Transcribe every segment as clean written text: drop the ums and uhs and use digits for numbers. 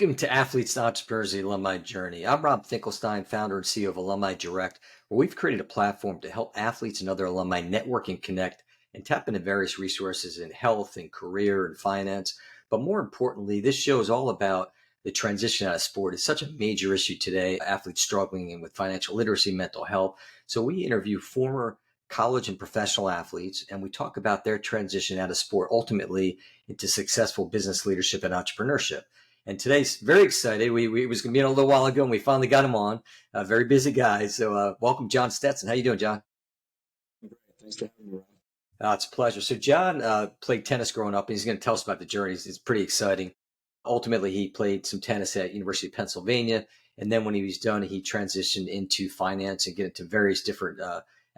Welcome to Athletes and Entrepreneurs, the Alumni Journey. I'm Rob Finkelstein, founder and CEO of Alumni Direct, where we've created a platform to help athletes and other alumni network and connect and tap into various resources in health and career and finance. But more importantly, this show is all about the transition out of sport. It's such a major issue today, athletes struggling with financial literacy, mental health. So we interview former college and professional athletes, and we talk about their transition out of sport, ultimately into successful business leadership and entrepreneurship. And today's very excited. We was going to be in a little while ago, and we finally got him on. A very busy guy. So welcome, John Stetson. How you doing, John? Great. Thanks for having me, Rob. It's a pleasure. So John played tennis growing up, and he's going to tell us about the journey. It's pretty exciting. Ultimately, he played some tennis at University of Pennsylvania, and then when he was done, he transitioned into finance and get into various different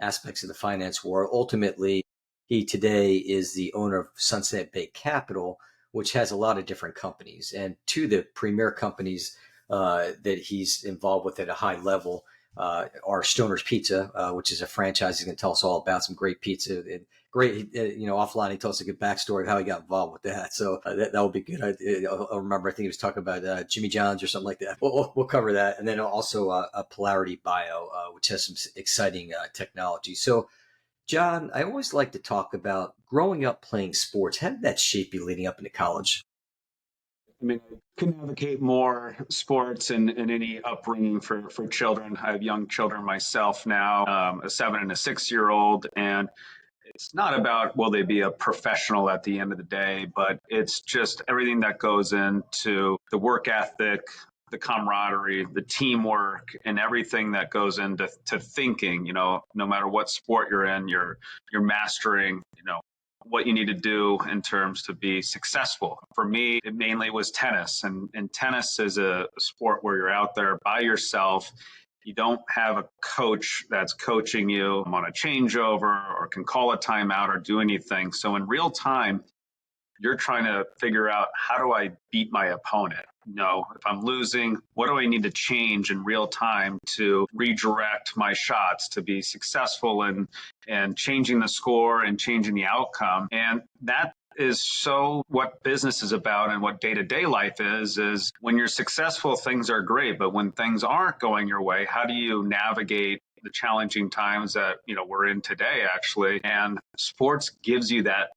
aspects of the finance world. Ultimately, he today is the owner of Sunset Bay Capital, which has a lot of different companies. And two of the premier companies that he's involved with at a high level are Stoner's Pizza, which is a franchise. He's going to tell us all about some great pizza. And great, offline, he told us a good backstory of how he got involved with that. So that will be good. I'll remember, I think he was talking about Jimmy John's or something like that. We'll cover that. And then also a PolarityBio, which has some exciting technology. So John, I always like to talk about growing up playing sports. How did that shape you leading up into college? I mean, I couldn't advocate more sports in any upbringing for children. I have young children myself now, a 7 and a 6-year-old, and it's not about will they be a professional at the end of the day, but it's just everything that goes into the work ethic, the camaraderie, the teamwork, and everything that goes into thinking. No matter what sport you're in, you're mastering, what you need to do in terms to be successful. For me, it mainly was tennis, and tennis is a sport where you're out there by yourself. You don't have a coach that's coaching you on a changeover or can call a timeout or do anything. So in real time, you're trying to figure out, how do I beat my opponent? If I'm losing, what do I need to change in real time to redirect my shots to be successful and changing the score and changing the outcome? And that is so what business is about, and what day-to-day life is when you're successful, things are great. But when things aren't going your way, how do you navigate the challenging times that we're in today, actually? And sports gives you that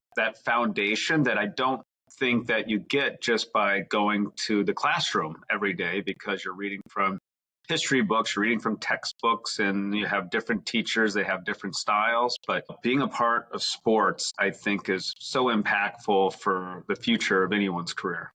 foundation that I don't think that you get just by going to the classroom every day, because you're reading from history books, you're reading from textbooks, and you have different teachers, they have different styles. But being a part of sports, I think, is so impactful for the future of anyone's career.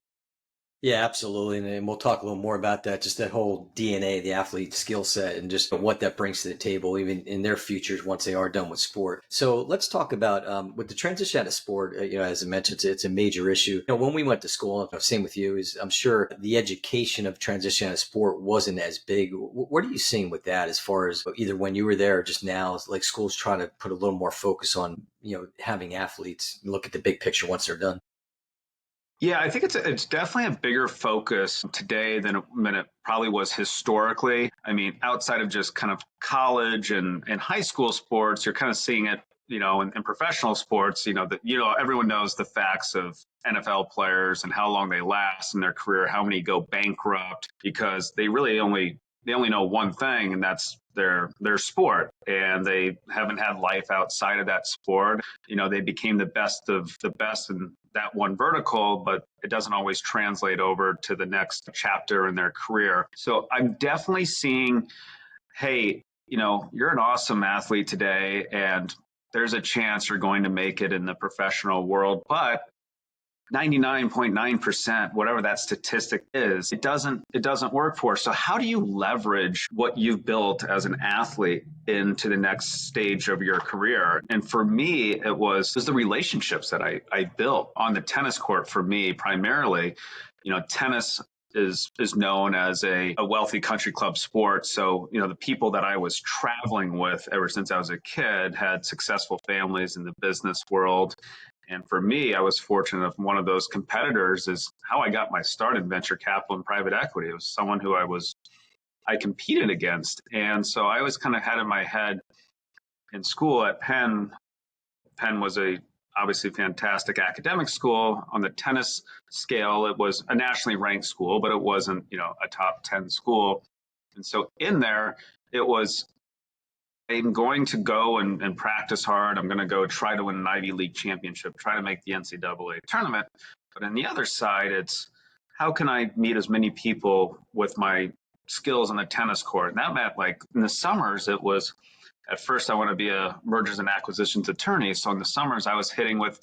Yeah, absolutely. And we'll talk a little more about that, just that whole DNA, the athlete skill set, and just what that brings to the table, even in their futures once they are done with sport. So let's talk about with the transition out of sport, as I mentioned, it's a major issue. When we went to school, same with you, is I'm sure the education of transition out of sport wasn't as big. What are you seeing with that as far as either when you were there or just now, like schools trying to put a little more focus on, having athletes look at the big picture once they're done? Yeah, I think it's definitely a bigger focus today than it probably was historically. I mean, outside of just kind of college and high school sports, you're kind of seeing it, in professional sports. Everyone knows the facts of NFL players and how long they last in their career, how many go bankrupt because they only know one thing, and that's their sport, and they haven't had life outside of that sport. They became the best of the best in that one vertical, but it doesn't always translate over to the next chapter in their career. So I'm definitely seeing, hey, you're an awesome athlete today, and there's a chance you're going to make it in the professional world, but 99.9%, whatever that statistic is, it doesn't work for. So how do you leverage what you've built as an athlete into the next stage of your career? And for me, it was the relationships that I built on the tennis court. For me, primarily, tennis is known as a wealthy country club sport. So, the people that I was traveling with ever since I was a kid had successful families in the business world. And for me, I was fortunate enough, one of those competitors is how I got my start in venture capital and private equity. It was someone who I competed against. And so I always kind of had in my head in school at Penn was a obviously fantastic academic school. On the tennis scale, it was a nationally ranked school, but it wasn't, a top 10 school. And so in there, it was, I'm going to go and practice hard. I'm going to go try to win an Ivy League championship, try to make the NCAA tournament. But on the other side, it's how can I meet as many people with my skills on the tennis court? And that meant, like, in the summers, it was, at first I want to be a mergers and acquisitions attorney. So in the summers I was hitting with,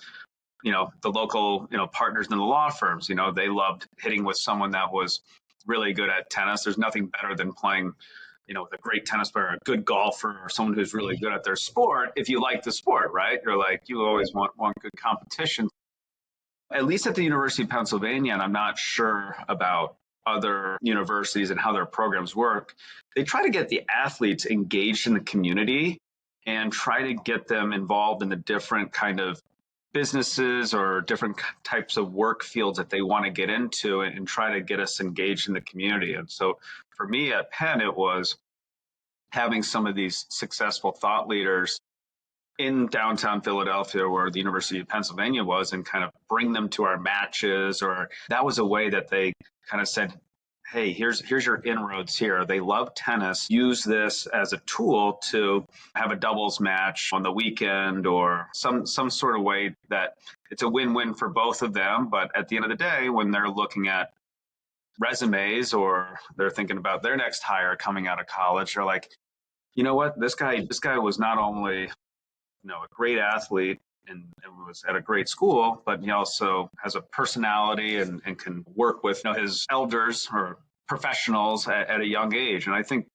the local, partners in the law firms. They loved hitting with someone that was really good at tennis. There's nothing better than playing, with a great tennis player, a good golfer, or someone who's really good at their sport. If you like the sport, right? You always want good competition. At least at the University of Pennsylvania, and I'm not sure about other universities and how their programs work, they try to get the athletes engaged in the community and try to get them involved in the different kind of businesses or different types of work fields that they want to get into, and try to get us engaged in the community. And so for me at Penn, it was having some of these successful thought leaders in downtown Philadelphia, where the University of Pennsylvania was, and kind of bring them to our matches. Or that was a way that they kind of said, hey, here's your inroads here. They love tennis. Use this as a tool to have a doubles match on the weekend, or some sort of way that it's a win-win for both of them. But at the end of the day, when they're looking at resumes or they're thinking about their next hire coming out of college, they're like, you know what, this guy was not only a great athlete and was at a great school, but he also has a personality and can work with his elders or professionals at a young age. And I think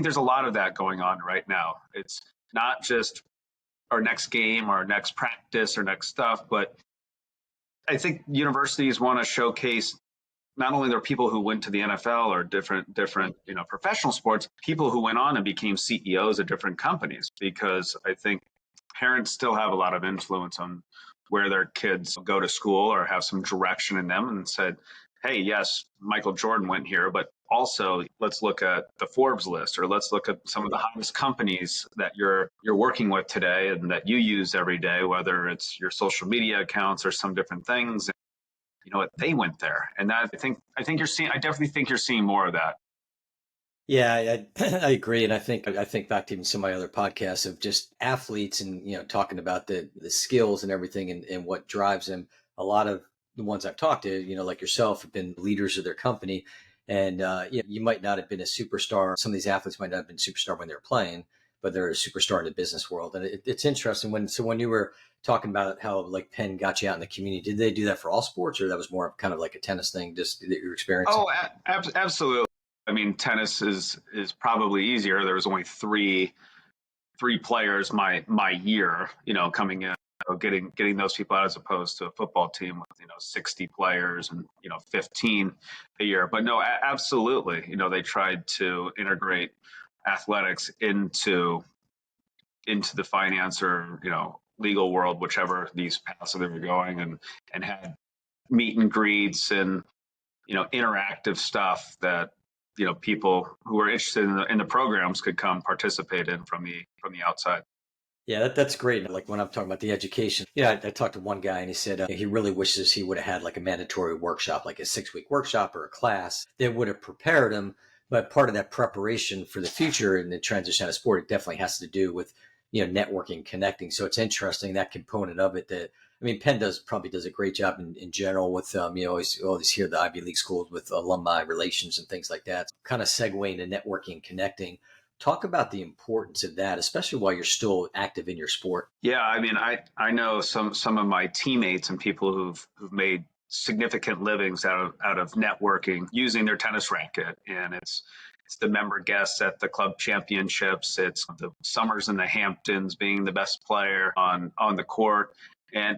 there's a lot of that going on right now. It's not just our next game, our next practice, or next stuff, but I think universities want to showcase not only their people who went to the NFL or different professional sports, people who went on and became CEOs of different companies, because I think parents still have a lot of influence on where their kids go to school or have some direction in them, and said, hey, yes, Michael Jordan went here, but also let's look at the Forbes list, or let's look at some of the hottest companies that you're working with today and that you use every day, whether it's your social media accounts or some different things. You know what, they went there. And that, I definitely think you're seeing more of that. Yeah, I agree, and I think back to even some of my other podcasts of just athletes, and talking about the skills and everything, and what drives them. A lot of the ones I've talked to, like yourself, have been leaders of their company, and you might not have been a superstar. Some of these athletes might not have been superstar when they were playing, but they're a superstar in the business world. And it's interesting when you were talking about how, like, Penn got you out in the community. Did they do that for all sports, or that was more kind of like a tennis thing, just that you're experiencing? Oh, absolutely. I mean, tennis is probably easier. There was only three players my year, coming in, getting those people out, as opposed to a football team with 60 players and 15 a year. But no, absolutely. They tried to integrate athletics into the finance or legal world, whichever these paths they were going, and had meet and greets and interactive stuff that people who were interested in the programs could come participate in from the outside. Yeah, that's great. Like, when I'm talking about the education, I talked to one guy, and he said he really wishes he would have had like a mandatory workshop, like a 6-week workshop or a class that would have prepared him. But part of that preparation for the future and the transition out of sport, it definitely has to do with networking, connecting. So it's interesting, that component of it. That, I mean, Penn probably does a great job in general with always hear the Ivy League schools with alumni relations and things like that. Kind of segueing to networking, connecting. Talk about the importance of that, especially while you're still active in your sport. Yeah, I mean, I know some of my teammates and people who've made significant livings out of networking using their tennis racket, and it's the member guests at the club championships. It's the summers in the Hamptons, being the best player on the court, and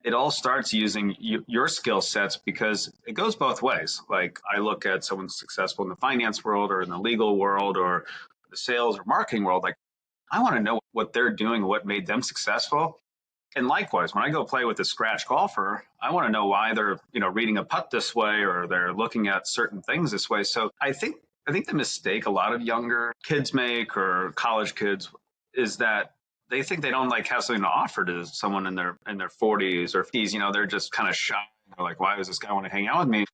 it all starts using your skill sets, because it goes both ways. Like, I look at someone successful in the finance world or in the legal world or the sales or marketing world, like, I want to know what they're doing, what made them successful. And likewise, when I go play with a scratch golfer, I want to know why they're, reading a putt this way, or they're looking at certain things this way. So I think the mistake a lot of younger kids make, or college kids, is that they think they don't like have something to offer to someone in their 40s or 50s. They're just kind of shy. They're like, why does this guy want to hang out with me?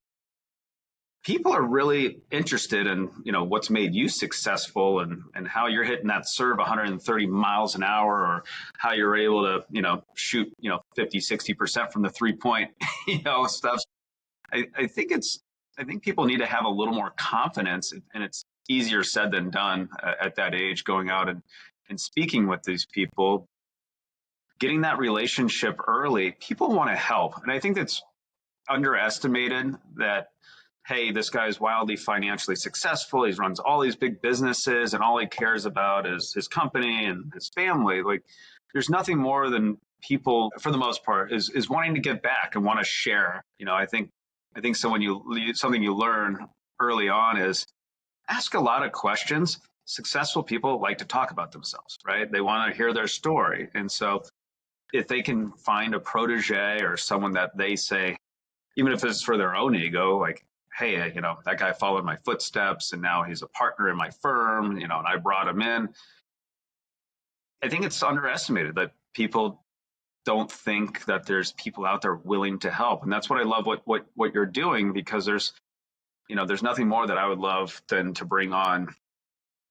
People are really interested in what's made you successful, and how you're hitting that serve 130 miles an hour, or how you're able to shoot 50-60% from the 3 point stuff. I think people need to have a little more confidence, and it's easier said than done at that age, going out and speaking with these people, getting that relationship early. People want to help, and I think that's underestimated, that hey, this guy's wildly financially successful, he runs all these big businesses, and all he cares about is his company and his family. Like, there's nothing more than people, for the most part, is wanting to give back and want to share. I think something you learn early on is ask a lot of questions. Successful people like to talk about themselves, right? They want to hear their story. And so if they can find a protege or someone that they say, even if it's for their own ego, like, hey, that guy followed my footsteps and now he's a partner in my firm, and I brought him in. I think it's underestimated that people don't think that there's people out there willing to help. And that's what I love what you're doing, because there's nothing more that I would love than to bring on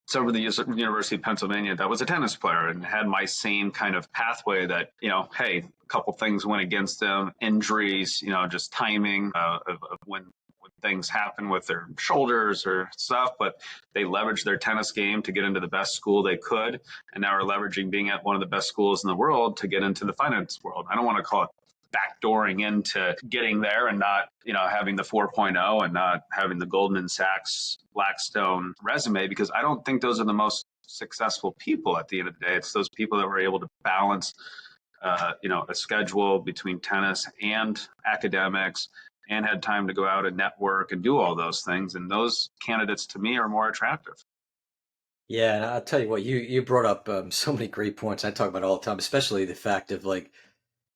someone from the University of Pennsylvania that was a tennis player and had my same kind of pathway, that, hey, a couple things went against them, injuries, just timing of when things happen with their shoulders or stuff, but they leveraged their tennis game to get into the best school they could, and now are leveraging being at one of the best schools in the world to get into the finance world. I don't want to call it backdooring into getting there and not, having the 4.0 and not having the Goldman Sachs, Blackstone resume, because I don't think those are the most successful people at the end of the day. It's those people that were able to balance, a schedule between tennis and academics, and had time to go out and network and do all those things. And those candidates, to me, are more attractive. Yeah, and I'll tell you what, you brought up so many great points. I talk about it all the time, especially the fact of like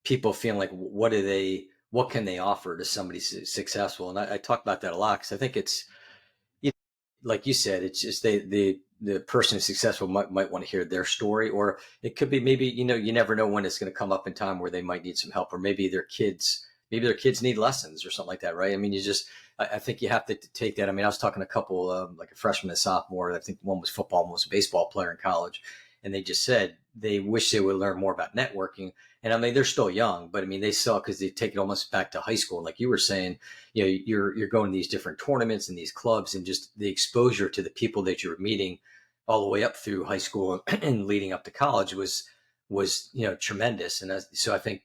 people feeling like what can they offer to somebody successful, and I talk about that a lot because I think it's, you like you said, it's just the person who's successful might want to hear their story, or it could be maybe you never know when it's going to come up in time where they might need some help, or maybe their kids need lessons or something like that, right? I mean, I think you have to take that. I mean, I was talking to a couple, like a freshman and sophomore. I think one was football, one was a baseball player in college, and they just said they wish they would learn more about networking. And I mean, they're still young, but I mean, they saw, because they take it almost back to high school. Like you were saying, you're going to these different tournaments and these clubs, and just the exposure to the people that you're meeting all the way up through high school and leading up to college was tremendous. And so I think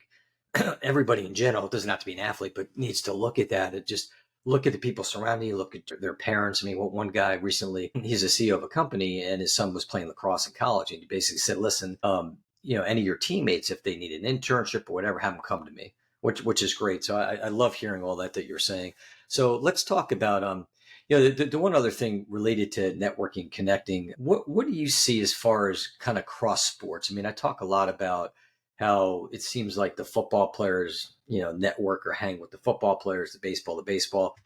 everybody in general, it doesn't have to be an athlete, but needs to look at that and just look at the people surrounding you, look at their parents. I mean, one guy recently, he's a CEO of a company, and his son was playing lacrosse in college, and he basically said, listen, any of your teammates, if they need an internship or whatever, have them come to me, which is great. So I love hearing all that you're saying. So let's talk about the one other thing related to networking, connecting. What do you see as far as kind of cross sports? I mean, I talk a lot about how it seems like the football players, network or hang with the football players, the baseball.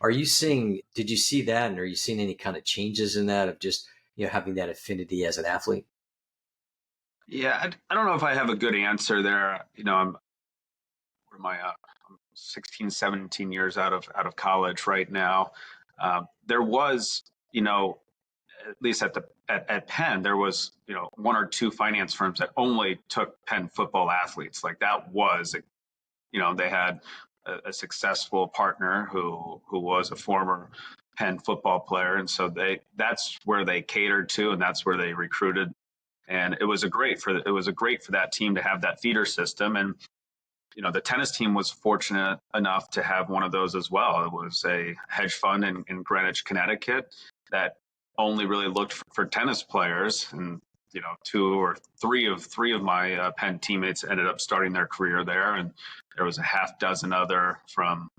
Did you see that? And are you seeing any kind of changes in that, of just, having that affinity as an athlete? Yeah, I don't know if I have a good answer there. What am I? I'm 16, 17 years out of college right now. There was, at least at Penn, there was, one or two finance firms that only took Penn football athletes. Like, that was, they had a successful partner who was a former Penn football player, and so that's where they catered to, and that's where they recruited. And it was a great for that team to have that feeder system. And the tennis team was fortunate enough to have one of those as well. It was a hedge fund in Greenwich, Connecticut, that only really looked for tennis players. And two or three of my Penn teammates ended up starting their career there, and there was a half dozen other from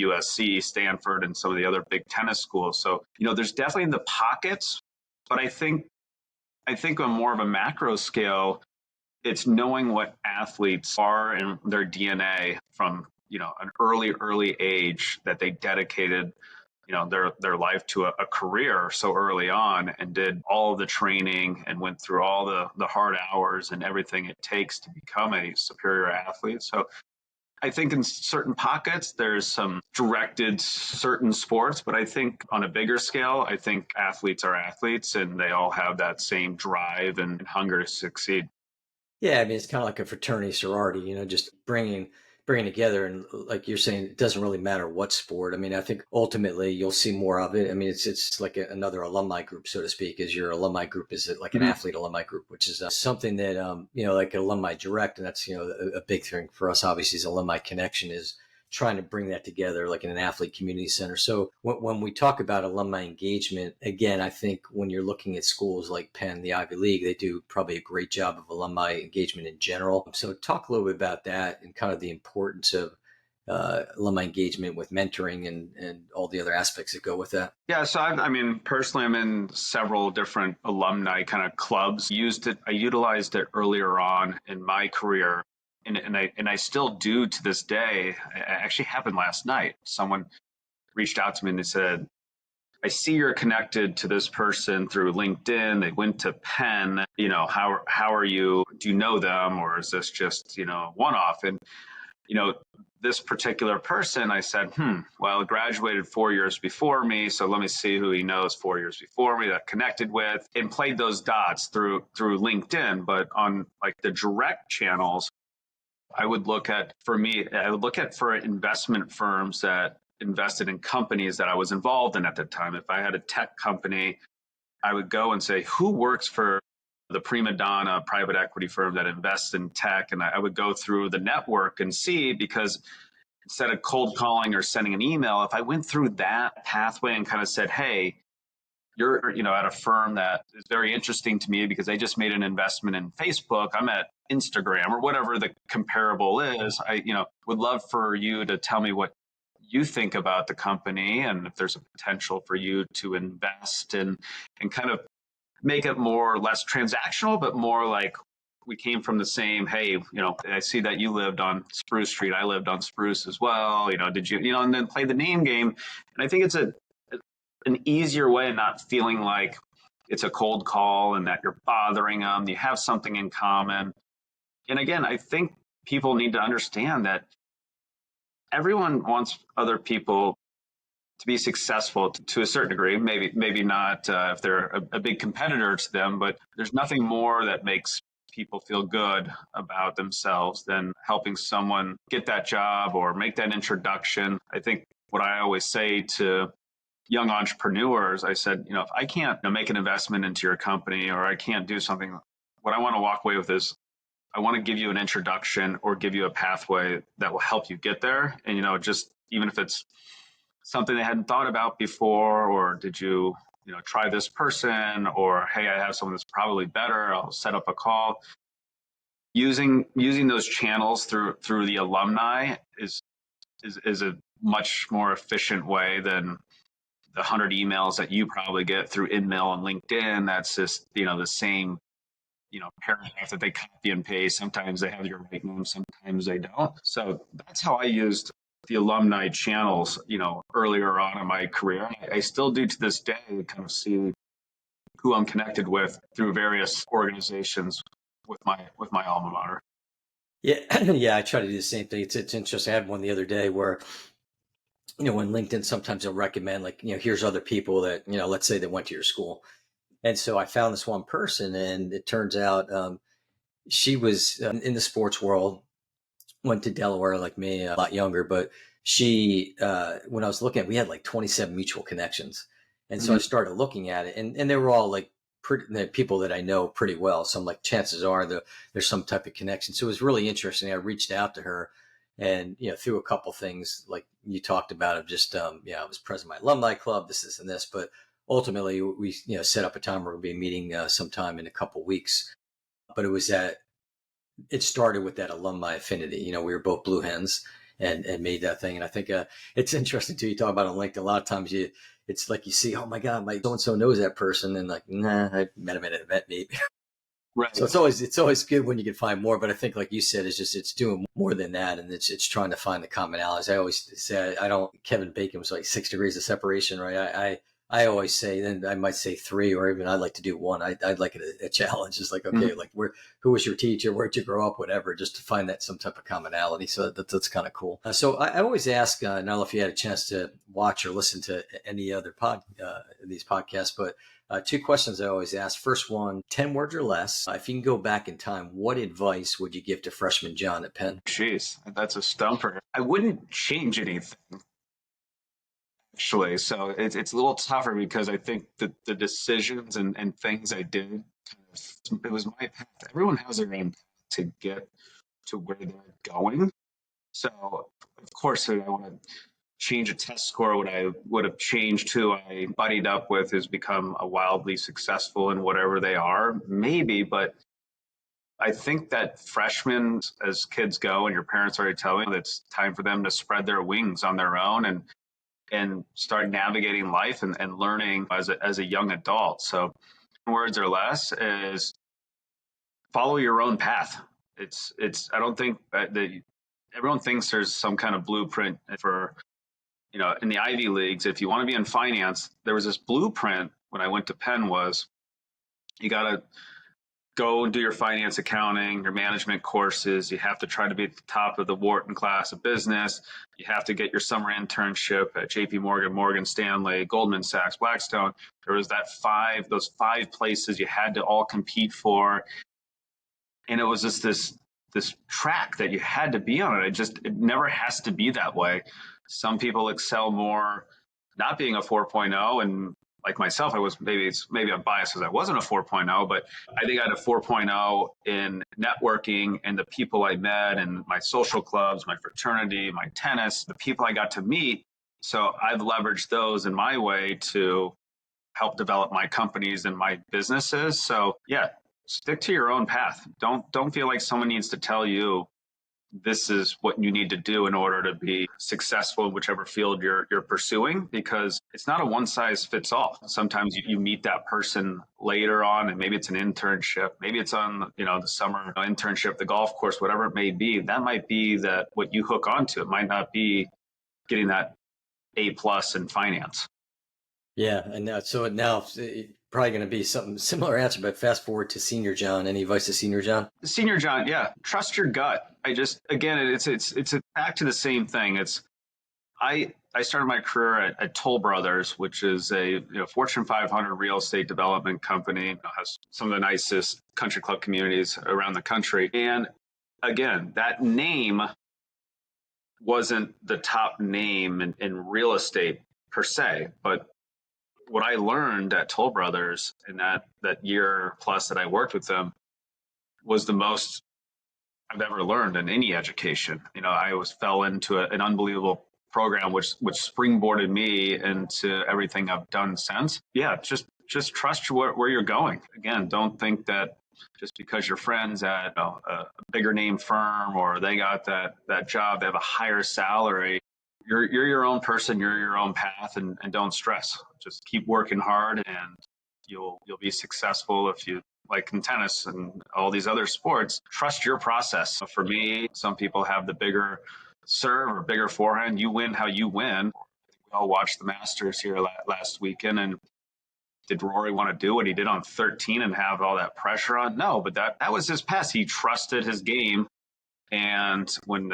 USC, Stanford, and some of the other big tennis schools. So there's definitely the pockets, but I think on more of a macro scale, it's knowing what athletes are and their DNA from an early age, that they dedicated their life to a career so early on, and did all of the training and went through all the hard hours and everything it takes to become a superior athlete. So I think in certain pockets, there's some directed certain sports, but I think on a bigger scale, I think athletes are athletes and they all have that same drive and hunger to succeed. Yeah, I mean, it's kind of like a fraternity sorority, just bringing together. And like you're saying, it doesn't really matter what sport. I mean, I think ultimately you'll see more of it. I mean, it's like another alumni group, so to speak, as your alumni group is like an Mhm. athlete alumni group, which is something that, like an alumni direct. And that's, a big thing for us, obviously, is alumni connection is trying to bring that together like in an athlete community center. So when we talk about alumni engagement, again, I think when you're looking at schools like Penn, the Ivy League, they do probably a great job of alumni engagement in general. So talk a little bit about that and kind of the importance of alumni engagement with mentoring and all the other aspects that go with that. Yeah, so I mean, personally, I'm in several different alumni kind of clubs. I utilized it earlier on in my career, and I still do to this day. It actually happened last night. Someone reached out to me and they said, I see you're connected to this person through LinkedIn. They went to Penn. How are you? Do you know them, or is this just one off? And you know, this particular person, I said, well, graduated 4 years before me. So let me see who he knows 4 years before me that connected with, and played those dots through LinkedIn. But on like the direct channels, I would look at, for investment firms that invested in companies that I was involved in at the time. If I had a tech company, I would go and say, who works for the prima donna private equity firm that invests in tech? And I would go through the network and see, because instead of cold calling or sending an email, if I went through that pathway and kind of said, hey, you're at a firm that is very interesting to me because they just made an investment in Facebook. I'm at Instagram or whatever the comparable is. I would love for you to tell me what you think about the company and if there's a potential for you to invest and kind of make it more or less transactional, but more like we came from the same, hey, I see that you lived on Spruce Street. I lived on Spruce as well. Did you, and then play the name game. And I think it's an easier way of not feeling like it's a cold call and that you're bothering them. You have something in common. And again, I think people need to understand that everyone wants other people to be successful to a certain degree. Maybe not if they're a big competitor to them, but there's nothing more that makes people feel good about themselves than helping someone get that job or make that introduction. I think what I always say to young entrepreneurs, I said, if I can't make an investment into your company or I can't do something, what I want to walk away with is I want to give you an introduction or give you a pathway that will help you get there. And, just even if it's something they hadn't thought about before, or did you, try this person, or, hey, I have someone that's probably better, I'll set up a call. Using those channels through the alumni is a much more efficient way than the 100 emails that you probably get through InMail and LinkedIn. That's just, the same, paragraph that they copy and paste. Sometimes they have your right name, sometimes they don't. So that's how I used the alumni channels, earlier on in my career. I still do to this day, kind of see who I'm connected with through various organizations with my alma mater. Yeah, yeah, I try to do the same thing. It's interesting. I had one the other day where when LinkedIn sometimes they'll recommend like here's other people that let's say that went to your school, and so I found this one person, and it turns out she was in the sports world, went to Delaware like me, a lot younger, but she when I was looking at, we had like 27 mutual connections, and so I Mm-hmm. started looking at it, and they were all like people that I know pretty well. So I'm like, chances are there's some type of connection. So it was really interesting. I reached out to her, and through a couple things like you talked about of just I was president of my alumni club, this and this, but ultimately we set up a time where we'll be meeting sometime in a couple weeks. But it started with that alumni affinity. We were both blue hens and made that thing. And I think it's interesting too. You talk about on LinkedIn. A lot of times it's like you see, oh my God, my so and so knows that person, and like, nah, I met him at an event maybe. Right. So it's always good when you can find more, but I think like you said, it's doing more than that, and it's trying to find the commonalities. I always say I don't. Kevin Bacon was like 6 degrees of separation, right? I always say, then I might say three, or even I'd like to do one. I'd like it a challenge. It's like, okay, like who was your teacher? Where'd you grow up? Whatever, just to find that some type of commonality. So that's kind of cool. So I always ask, I don't know if you had a chance to watch or listen to any other these podcasts, but two questions I always ask. First one, 10 words or less. If you can go back in time, what advice would you give to freshman John at Penn? Jeez, that's a stumper. I wouldn't change anything, actually. So it's a little tougher because I think that the decisions and things I did, it was my path. Everyone has their own path to get to where they're going. So, of course, I want to change a test score. What I would have changed who I buddied up with has become a wildly successful in whatever they are, maybe, but I think that freshmen, as kids go, and your parents already tell me that it's time for them to spread their wings on their own and start navigating life and learning as a young adult. So, words or less is follow your own path. I don't think that everyone thinks there's some kind of blueprint for, in the Ivy Leagues. If you want to be in finance, there was this blueprint when I went to Penn was you got to go and do your finance, accounting, your management courses. You have to try to be at the top of the Wharton class of business. You have to get your summer internship at JP Morgan, Morgan Stanley, Goldman Sachs, Blackstone. There was those five places you had to all compete for. And it was just this track that you had to be on it. It never has to be that way. Some people excel more not being a 4.0, and like myself, maybe I'm biased because I wasn't a 4.0, but I think I had a 4.0 in networking and the people I met and my social clubs, my fraternity, my tennis, the people I got to meet. So I've leveraged those in my way to help develop my companies and my businesses. So yeah, stick to your own path. Don't feel like someone needs to tell you this is what you need to do in order to be successful in whichever field you're pursuing, because it's not a one size fits all. Sometimes you meet that person later on, and maybe it's an internship, maybe it's on the summer internship, the golf course, whatever it may be. That might be what you hook onto. It might not be getting that A+ in finance. Yeah, and so now probably going to be something similar answer, but fast forward to senior John. Any advice to senior John? Senior John, yeah, trust your gut. Again, it's back to the same thing. I started my career at Toll Brothers, which is a Fortune 500 real estate development company. It has some of the nicest country club communities around the country. And again, that name wasn't the top name in real estate per se, but what I learned at Toll Brothers in that year plus that I worked with them was the most I've ever learned in any education. I fell into an unbelievable program which springboarded me into everything I've done since. Yeah, just trust where you're going. Again, don't think that just because your friends at a bigger name firm or they got that job, they have a higher salary. You're your own person, you're your own path, and don't stress. Just keep working hard and you'll be successful. If you, like in tennis and all these other sports, trust your process. For me, some people have the bigger serve or bigger forehand. You win how you win. We all watched the Masters here last weekend, and did Rory want to do what he did on 13 and have all that pressure on? No, but that was his pass. He trusted his game, and when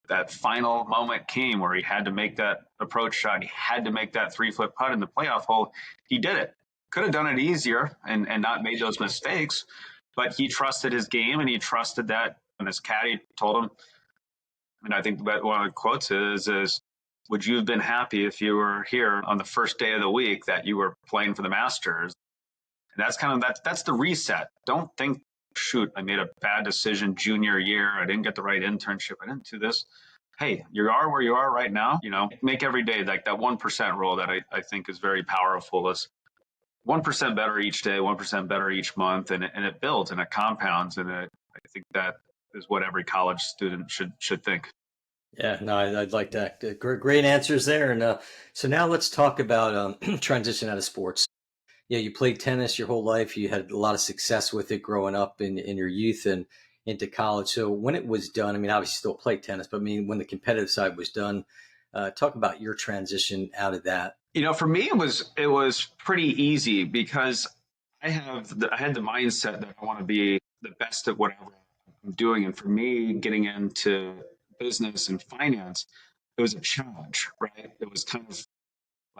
that final moment came where he had to make that approach shot, he had to make that 3-foot putt in the playoff hole, he did it. Could have done it easier and not made those mistakes, but he trusted his game, and he trusted that. And his caddy told him, and I think one of the quotes is, would you have been happy if you were here on the first day of the week that you were playing for the Masters? And that's the reset. Don't think, shoot, I made a bad decision junior year. I didn't get the right internship. I didn't do this. Hey, you are where you are right now. Make every day like that 1% rule that I think is very powerful. Is 1% better each day, 1% better each month, and it builds and it compounds. And I think that is what every college student should think. Yeah, no, I'd like that. Great answers there. And so now let's talk about transition out of sports. you played tennis your whole life. You had a lot of success with it growing up in your youth and into college. So when it was done, I mean, obviously still played tennis, but I mean, when the competitive side was done, talk about your transition out of that. For me, it was pretty easy because I had the mindset that I want to be the best at whatever I'm doing, and for me, getting into business and finance, it was a challenge, right? It was kind of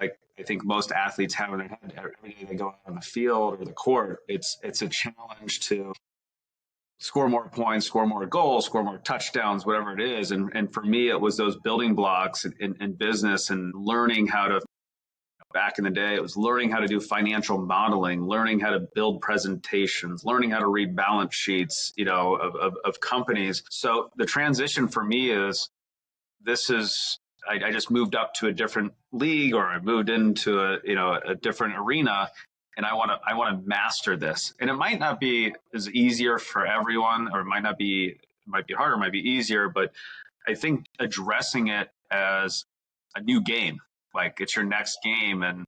like I think most athletes have in their head every day they go out on the field or the court. It's a challenge to score more points, score more goals, score more touchdowns, whatever it is. And for me, it was those building blocks in business and learning how to, back in the day, it was learning how to do financial modeling, learning how to build presentations, learning how to read balance sheets, of companies. So the transition for me is this is, I just moved up to a different league, or I moved into a different arena, and I want to master this. And it might not be as easier for everyone, or it might be harder, it might be easier, but I think addressing it as a new game, like it's your next game, and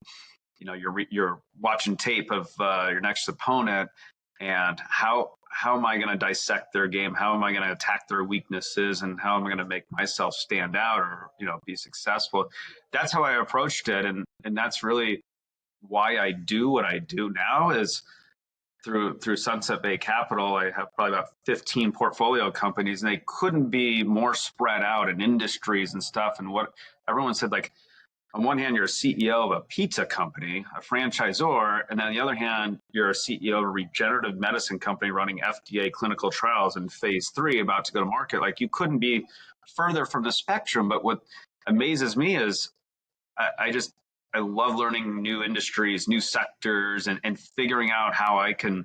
you're watching tape of your next opponent, and how am I going to dissect their game? How am I going to attack their weaknesses? And how am I going to make myself stand out, or be successful? That's how I approached it, and that's really why I do what I do now. Is through Sunset Bay Capital, I have probably about 15 portfolio companies, and they couldn't be more spread out in industries and stuff. And what everyone said, like, on one hand, you're a CEO of a pizza company, a franchisor, and then on the other hand, you're a CEO of a regenerative medicine company running FDA clinical trials in phase 3, about to go to market. Like, you couldn't be further from the spectrum. But what amazes me is I love learning new industries, new sectors, and figuring out how I can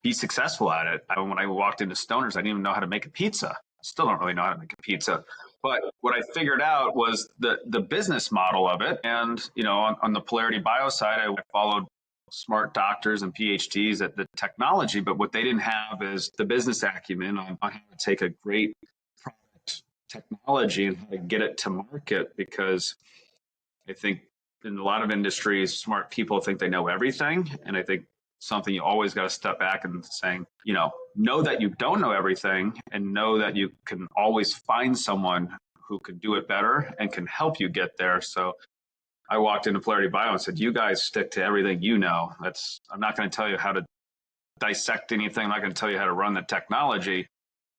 be successful at it. When I walked into Stoner's, I didn't even know how to make a pizza. Still don't really know how to make a pizza. But what I figured out was the business model of it. And, on the PolarityBio side, I followed smart doctors and PhDs at the technology. But what they didn't have is the business acumen on how to take a great product technology and how to get it to market. Because I think in a lot of industries, smart people think they know everything. And I think something you always got to step back and saying, know that you don't know everything, and know that you can always find someone who can do it better and can help you get there. So I walked into PolarityBio and said, you guys stick to everything you know. I'm not going to tell you how to dissect anything. I'm not going to tell you how to run the technology.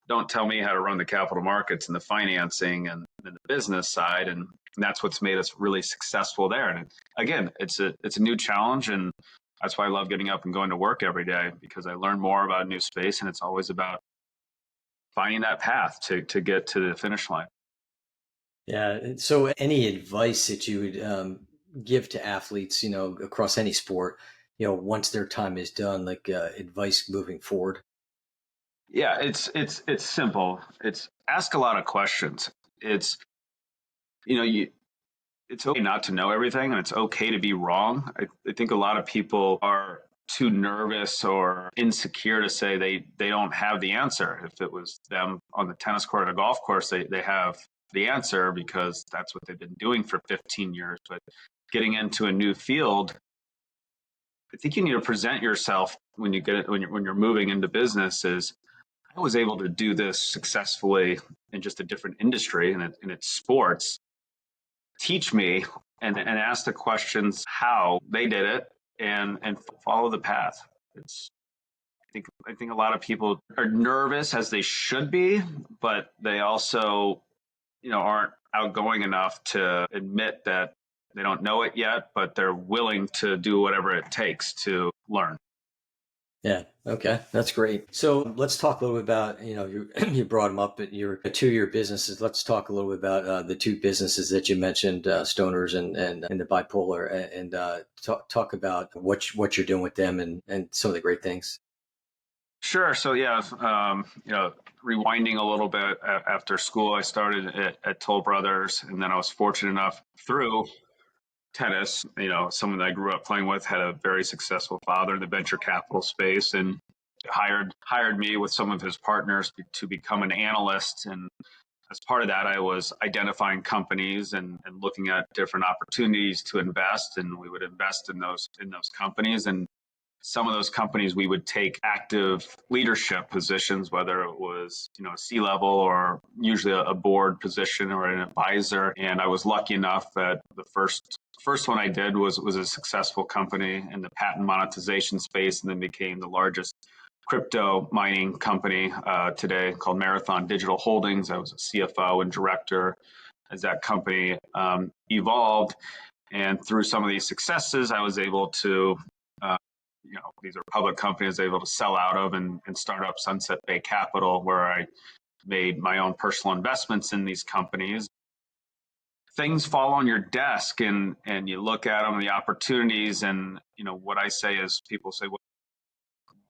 Don't tell me how to run the capital markets and the financing and the business side. And that's what's made us really successful there. And again, it's a new challenge, and that's why I love getting up and going to work every day, because I learn more about a new space, and it's always about finding that path to get to the finish line. Yeah. So any advice that you would give to athletes, across any sport, once their time is done, like advice moving forward? Yeah, it's simple. It's ask a lot of questions. It's it's okay not to know everything, and it's okay to be wrong. I think a lot of people are too nervous or insecure to say they don't have the answer. If it was them on the tennis court or a golf course, they have the answer because that's what they've been doing for 15 years. But getting into a new field, I think you need to present yourself when you're moving into business. Is I was able to do this successfully in just a different industry, and it's sports. Teach me, and ask the questions how they did it, and follow the path. I think a lot of people are nervous, as they should be, but they also aren't outgoing enough to admit that they don't know it yet, but they're willing to do whatever it takes to learn. Yeah. Okay. That's great. So let's talk a little bit about, you brought them up at your 2-year businesses. Let's talk a little bit about the 2 businesses that you mentioned, Stoners and the Bipolar, and talk about what you're doing with them and some of the great things. Sure. So yeah, rewinding a little bit, after school, I started at Toll Brothers, and then I was fortunate enough through tennis, someone that I grew up playing with had a very successful father in the venture capital space, and hired me with some of his partners to become an analyst. And as part of that, I was identifying companies and looking at different opportunities to invest, and we would invest in those companies. And some of those companies we would take active leadership positions, whether it was, a C-level or usually a board position or an advisor. And I was lucky enough that the first one I did was a successful company in the patent monetization space, and then became the largest crypto mining company today, called Marathon Digital Holdings. I was a CFO and director as that company evolved. And through some of these successes, I was able to, these are public companies, able to sell out of and start up Sunset Bay Capital, where I made my own personal investments in these companies. Things fall on your desk, and you look at them, the opportunities, and what I say is, people say,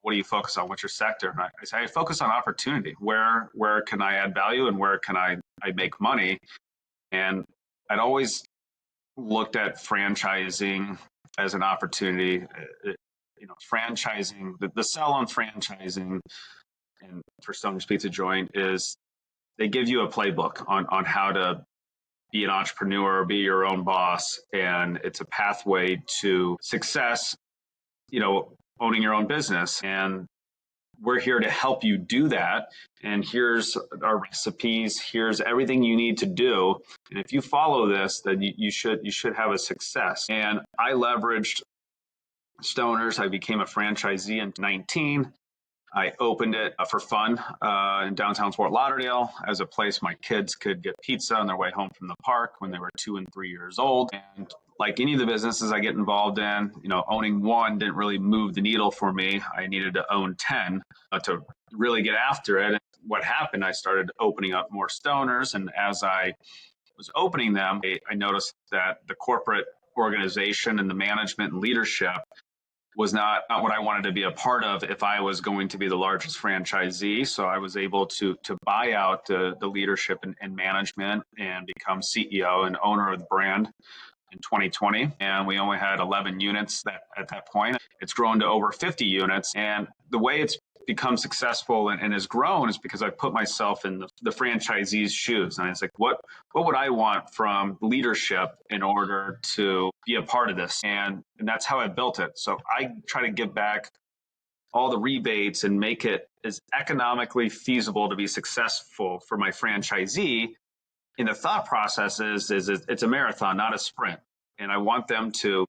what do you focus on? What's your sector? And I say, I focus on opportunity. Where can I add value, and where can I make money? And I'd always looked at franchising as an opportunity. Franchising, the sell on franchising, and for Stoner's Pizza Joint, is they give you a playbook on how to be an entrepreneur, be your own boss, and it's a pathway to success, owning your own business. And we're here to help you do that. And here's our recipes. Here's everything you need to do. And if you follow this, then you should have a success. And I leveraged Stoner's. I became a franchisee in 19. I opened it for fun in downtown Fort Lauderdale as a place my kids could get pizza on their way home from the park when they were 2 and 3 years old. And like any of the businesses I get involved in, owning one didn't really move the needle for me. I needed to own 10 to really get after it. And what happened, I started opening up more Stoner's. And as I was opening them, I noticed that the corporate organization and the management and leadership was not what I wanted to be a part of if I was going to be the largest franchisee. So I was able to buy out the leadership and management and become CEO and owner of the brand in 2020. And we only had 11 units at that point. It's grown to over 50 units. And the way it's become successful and has grown is because I put myself in the franchisee's shoes. And it's like, what would I want from leadership in order to be a part of this? And that's how I built it. So I try to give back all the rebates and make it as economically feasible to be successful for my franchisee. And the thought process is it's a marathon, not a sprint. And I want them to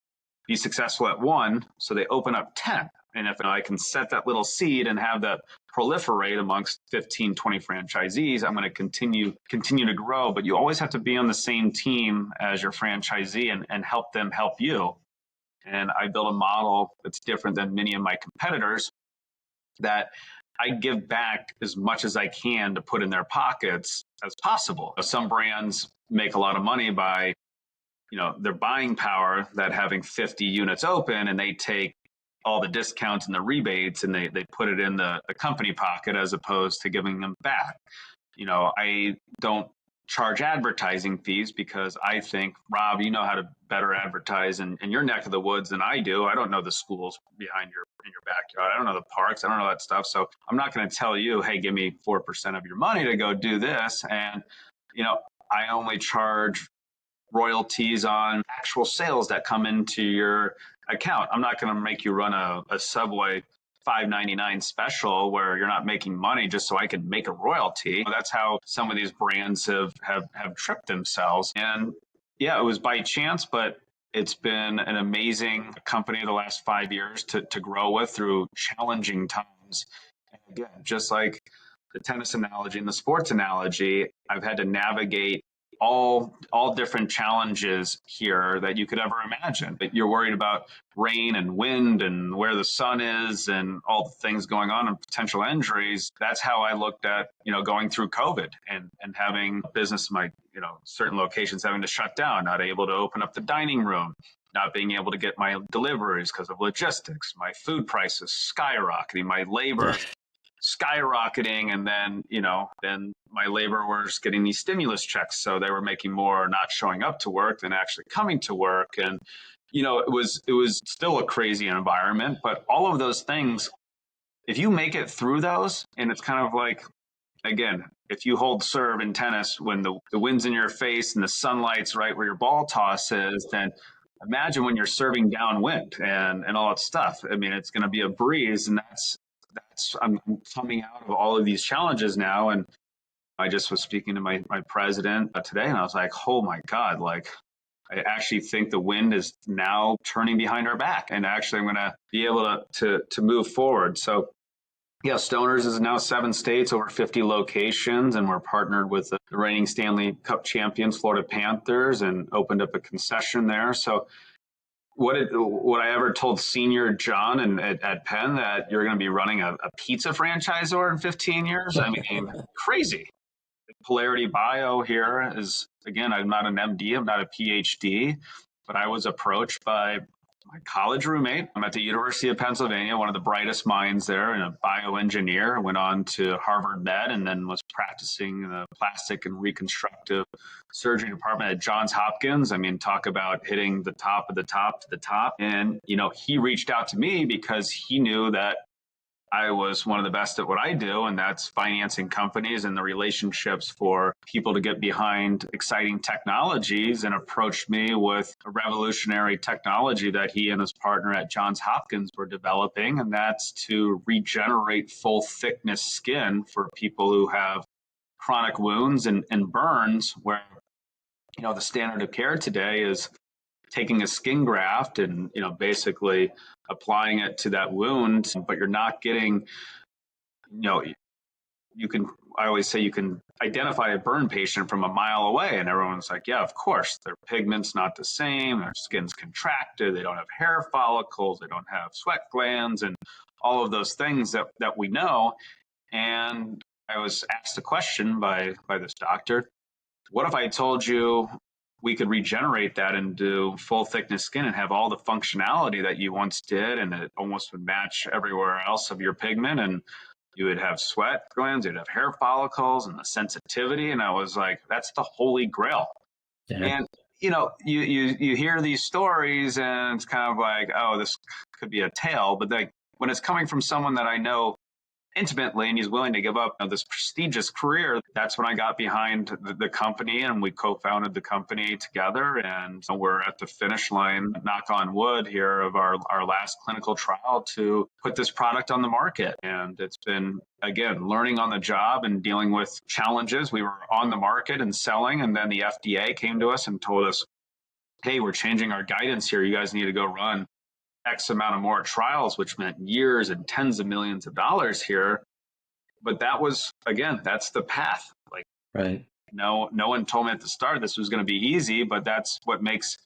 be successful at one, so they open up 10. And if I can set that little seed and have that proliferate amongst 15, 20 franchisees, I'm going to continue to grow. But you always have to be on the same team as your franchisee and help them help you. And I built a model that's different than many of my competitors, that I give back as much as I can to put in their pockets as possible. Some brands make a lot of money by, their buying power, that having 50 units open, and they take all the discounts and the rebates and they put it in the company pocket as opposed to giving them back. I don't charge advertising fees because I think, Rob, you know how to better advertise in your neck of the woods than I do. I don't know the schools in your backyard. I don't know the parks. I don't know that stuff. So I'm not going to tell you, hey, give me 4% of your money to go do this. And, I only charge royalties on actual sales that come into your account. I'm not going to make you run a Subway $5.99 special where you're not making money just so I can make a royalty. That's how some of these brands have tripped themselves. And yeah, it was by chance, but it's been an amazing company the last 5 years to grow with through challenging times. And again, just like the tennis analogy and the sports analogy, I've had to navigate all different challenges here that you could ever imagine. But you're worried about rain and wind and where the sun is and all the things going on and potential injuries. That's how I looked at, going through COVID and having business in my, certain locations having to shut down, not able to open up the dining room, not being able to get my deliveries because of logistics, my food prices skyrocketing, my labor skyrocketing, and then then my laborers getting these stimulus checks, so they were making more not showing up to work than actually coming to work. And it was still a crazy environment, but all of those things, if you make it through those, and it's kind of like, again, if you hold serve in tennis when the wind's in your face and the sunlight's right where your ball toss is, then imagine when you're serving downwind and all that stuff. I mean, it's going to be a breeze, and that's I'm coming out of all of these challenges now. And I just was speaking to my president today, and I was like, oh my God, like I actually think the wind is now turning behind our back, and actually I'm going to be able to move forward. So yeah, Stoners is now 7 states, over 50 locations, and we're partnered with the reigning Stanley Cup champions, Florida Panthers, and opened up a concession there. So what I ever told senior John at Penn that you're going to be running a pizza franchisor in 15 years? I mean, crazy. PolarityBio here is, again, I'm not an MD, I'm not a PhD, but I was approached by my college roommate. I'm at the University of Pennsylvania, one of the brightest minds there, and a bioengineer. Went on to Harvard Med and then was practicing the plastic and reconstructive surgery department at Johns Hopkins. I mean, talk about hitting the top of the top to the top. And, he reached out to me because he knew that I was one of the best at what I do, and that's financing companies and the relationships for people to get behind exciting technologies, and approached me with a revolutionary technology that he and his partner at Johns Hopkins were developing, and that's to regenerate full thickness skin for people who have chronic wounds and burns, where the standard of care today is taking a skin graft and basically applying it to that wound, but you're not getting, I always say you can identify a burn patient from a mile away, and everyone's like, yeah, of course, their pigment's not the same, their skin's contracted, they don't have hair follicles, they don't have sweat glands, and all of those things that we know. And I was asked a question by this doctor: what if I told you we could regenerate that and do full thickness skin and have all the functionality that you once did, and it almost would match everywhere else of your pigment, and you would have sweat glands, you'd have hair follicles and the sensitivity? And I was like, that's the holy grail. Yeah. And you hear these stories and it's kind of like, oh, this could be a tale, but like when it's coming from someone that I know intimately and he's willing to give up this prestigious career, that's when I got behind the company, and we co-founded the company together, and we're at the finish line, knock on wood here, of our last clinical trial to put this product on the market. And it's been, again, learning on the job and dealing with challenges. We were on the market and selling, and then the FDA came to us and told us, hey, we're changing our guidance here, you guys need to go run X amount of more trials, which meant years and tens of millions of dollars here. But that was, again, that's the path. Like, right. No one told me at the start this was going to be easy, but that's what makes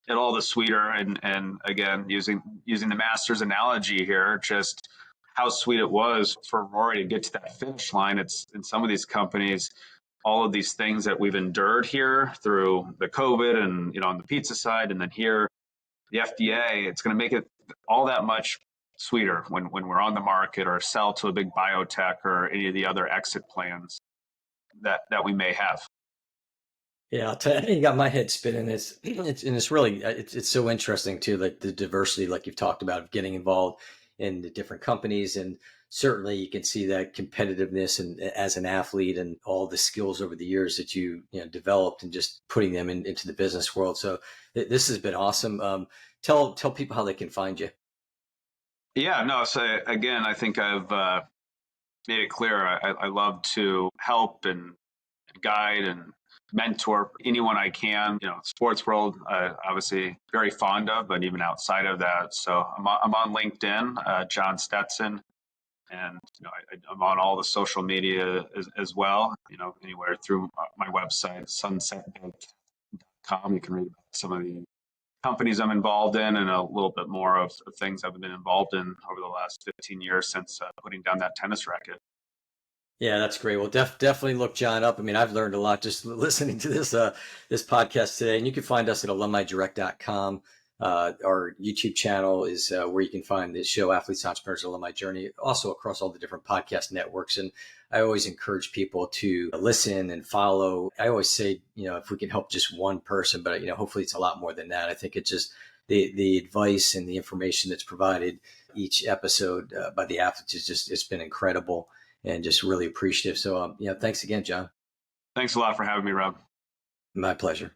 it all the sweeter. And again, using the Masters analogy here, just how sweet it was for Rory to get to that finish line. It's in some of these companies, all of these things that we've endured here through the COVID and, on the pizza side, and then here, the FDA, it's going to make it all that much sweeter when we're on the market or sell to a big biotech or any of the other exit plans that we may have. Yeah, I'll tell you, you got my head spinning. It's really, it's so interesting too, like the diversity, like you've talked about, of getting involved in the different companies. And certainly you can see that competitiveness and as an athlete and all the skills over the years that you developed, and just putting them into the business world. So this has been awesome. Tell people how they can find you. Yeah, no. So again, I think I've made it clear. I love to help and guide and mentor anyone I can. Sports world, obviously very fond of, but even outside of that. So I'm on LinkedIn, John Stetson, and I'm on all the social media as well. Anywhere through my website, sunsetbank.com. You can read about some of the companies I'm involved in and a little bit more of things I've been involved in over the last 15 years since putting down that tennis racket. Yeah, that's great. Well, definitely look John up. I mean, I've learned a lot just listening to this podcast today. And you can find us at alumnidirect.com. Our YouTube channel is where you can find the show Athletes, Entrepreneurs, Alumni Journey, also across all the different podcast networks. And I always encourage people to listen and follow. I always say, if we can help just one person, but hopefully it's a lot more than that. I think it's just the advice and the information that's provided each episode by the athletes it's been incredible. and just really appreciative. So, thanks again, John. Thanks a lot for having me, Rob. My pleasure.